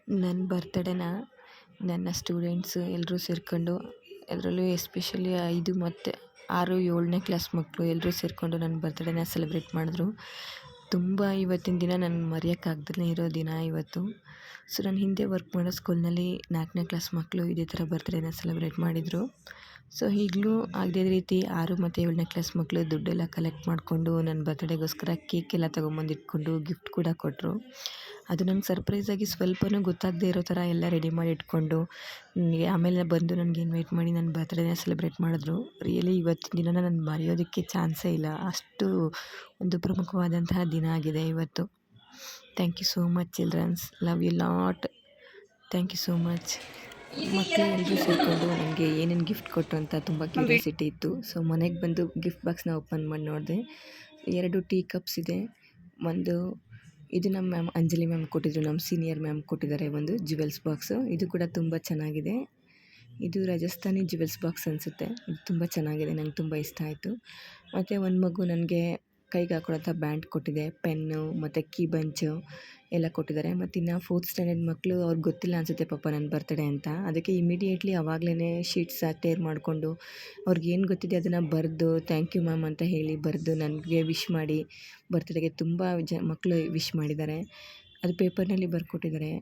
ನನ್ನ ಬರ್ತಡೇನ ನನ್ನ ಸ್ಟೂಡೆಂಟ್ಸು ಎಲ್ಲರೂ ಸೇರಿಕೊಂಡು, ಅದರಲ್ಲೂ ಎಸ್ಪೆಷಲಿ 5 ಮತ್ತು 6, 7ನೇ ಕ್ಲಾಸ್ ಮಕ್ಕಳು ಎಲ್ಲರೂ ಸೇರಿಕೊಂಡು ನನ್ನ ಬರ್ತಡೇನ ಸೆಲೆಬ್ರೇಟ್ ಮಾಡಿದ್ರು. ತುಂಬ ಇವತ್ತಿನ ದಿನ ನಾನು ಮರೆಯೋಕ್ಕಾಗ್ದೇ ಇರೋ ದಿನ ಇವತ್ತು. ಸೊ ನಾನು ಹಿಂದೆ ವರ್ಕ್ ಮಾಡೋ ಸ್ಕೂಲ್ನಲ್ಲಿ 4ನೇ ಕ್ಲಾಸ್ ಮಕ್ಕಳು ಇದೇ ಥರ ಬರ್ತಡೇನ ಸೆಲೆಬ್ರೇಟ್ ಮಾಡಿದರು. ಸೊ ಈಗಲೂ ಅದೇ ರೀತಿ 6 ಮತ್ತು 7ನೇ ಕ್ಲಾಸ್ ಮಕ್ಕಳು ದುಡ್ಡೆಲ್ಲ ಕಲೆಕ್ಟ್ ಮಾಡಿಕೊಂಡು ನನ್ನ ಬರ್ತಡೇಗೋಸ್ಕರ ಕೇಕೆಲ್ಲ ತೊಗೊಂಬಂದು ಇಟ್ಕೊಂಡು ಗಿಫ್ಟ್ ಕೂಡ ಕೊಟ್ಟರು. ಅದು ನಂಗೆ ಸರ್ಪ್ರೈಸಾಗಿ ಸ್ವಲ್ಪನೂ ಗೊತ್ತಾಗದೇ ಇರೋ ಥರ ಎಲ್ಲ ರೆಡಿ ಮಾಡಿ ಇಟ್ಕೊಂಡು ಆಮೇಲೆ ಬಂದು ನನಗೆ ಇನ್ವೈಟ್ ಮಾಡಿ ನನ್ನ ಬರ್ತಡೇನ ಸೆಲೆಬ್ರೇಟ್ ಮಾಡಿದ್ರು. ರಿಯಲಿ ಇವತ್ತಿನ ದಿನನ ನಾನು ಮರೆಯೋದಕ್ಕೆ ಚಾನ್ಸೇ ಇಲ್ಲ. ಅಷ್ಟು ಒಂದು ಪ್ರಮುಖವಾದಂತಹ ದಿನ ಆಗಿದೆ ಇವತ್ತು. Thank you so much childrens, love you lot. Thank you so much. ಮಕ್ಕಳು ಎಲ್ಲರೂ ಸೇರಿಕೊಂಡು ನನಗೆ ಏನೇನು ಗಿಫ್ಟ್ ಕೊಟ್ಟರು ಅಂತ ತುಂಬ ಕ್ಯೂರಿಯಾಸಿಟಿ ಇತ್ತು. ಸೊ ಮನೆಗೆ ಬಂದು ಗಿಫ್ಟ್ ಬಾಕ್ಸ್ನ ಓಪನ್ ಮಾಡಿ ನೋಡಿದೆ. 2 ಟೀ ಕಪ್ಸ್ ಇದೆ. ಒಂದು ಇದು ನಮ್ಮ ಮ್ಯಾಮ್ ಅಂಜಲಿ ಮ್ಯಾಮ್ ಕೊಟ್ಟಿದ್ರು, ನಮ್ಮ ಸೀನಿಯರ್ ಮ್ಯಾಮ್ ಕೊಟ್ಟಿದ್ದಾರೆ ಒಂದು ಜ್ಯುವೆಲ್ಸ್ ಬಾಕ್ಸು. ಇದು ಕೂಡ ತುಂಬ ಚೆನ್ನಾಗಿದೆ. ಇದು ರಾಜಸ್ಥಾನಿ ಜ್ಯುವೆಲ್ಸ್ ಬಾಕ್ಸ್ ಅನಿಸುತ್ತೆ. ಇದು ತುಂಬ ಚೆನ್ನಾಗಿದೆ, ನಂಗೆ ತುಂಬ ಇಷ್ಟ ಆಯಿತು. ಮತ್ತು ಒಂದು ಮಗು ನನಗೆ ಕೈಗೆ ಹಾಕೊಳ್ಳೋಂಥ ಬ್ಯಾಂಡ್ ಕೊಟ್ಟಿದೆ, ಪೆನ್ನು ಮತ್ತು ಕೀ ಬಂಚು ಎಲ್ಲ ಕೊಟ್ಟಿದ್ದಾರೆ. ಮತ್ತು ಇನ್ನು 4th ಸ್ಟ್ಯಾಂಡರ್ಡ್ ಮಕ್ಕಳು ಅವ್ರಿಗೆ ಗೊತ್ತಿಲ್ಲ ಅನಿಸುತ್ತೆ ಪಾಪ ನನ್ನ ಬರ್ತಡೇ ಅಂತ. ಅದಕ್ಕೆ ಇಮಿಡಿಯೇಟ್ಲಿ ಆವಾಗಲೇ ಶೀಟ್ಸ್ ಟೇರ್ ಮಾಡಿಕೊಂಡು ಅವ್ರಿಗೇನು ಗೊತ್ತಿದೆ ಅದನ್ನು ಬರೆದು ಥ್ಯಾಂಕ್ ಯು ಮ್ಯಾಮ್ ಅಂತ ಹೇಳಿ ಬರೆದು ನನಗೆ ವಿಶ್ ಮಾಡಿ ಬರ್ತಡೇಗೆ ತುಂಬ ಮಕ್ಕಳು ವಿಶ್ ಮಾಡಿದ್ದಾರೆ. ಅದು ಪೇಪರ್ನಲ್ಲಿ ಬರ್ಕೊಟ್ಟಿದ್ದಾರೆ.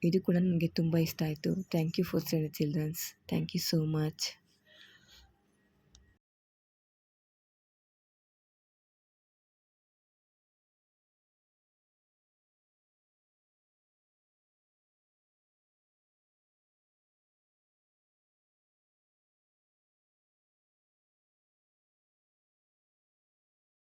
ಇದು ಕೂಡ ನನಗೆ ತುಂಬ ಇಷ್ಟ ಆಯಿತು. Thank you 4th standard childrens. Thank you so much.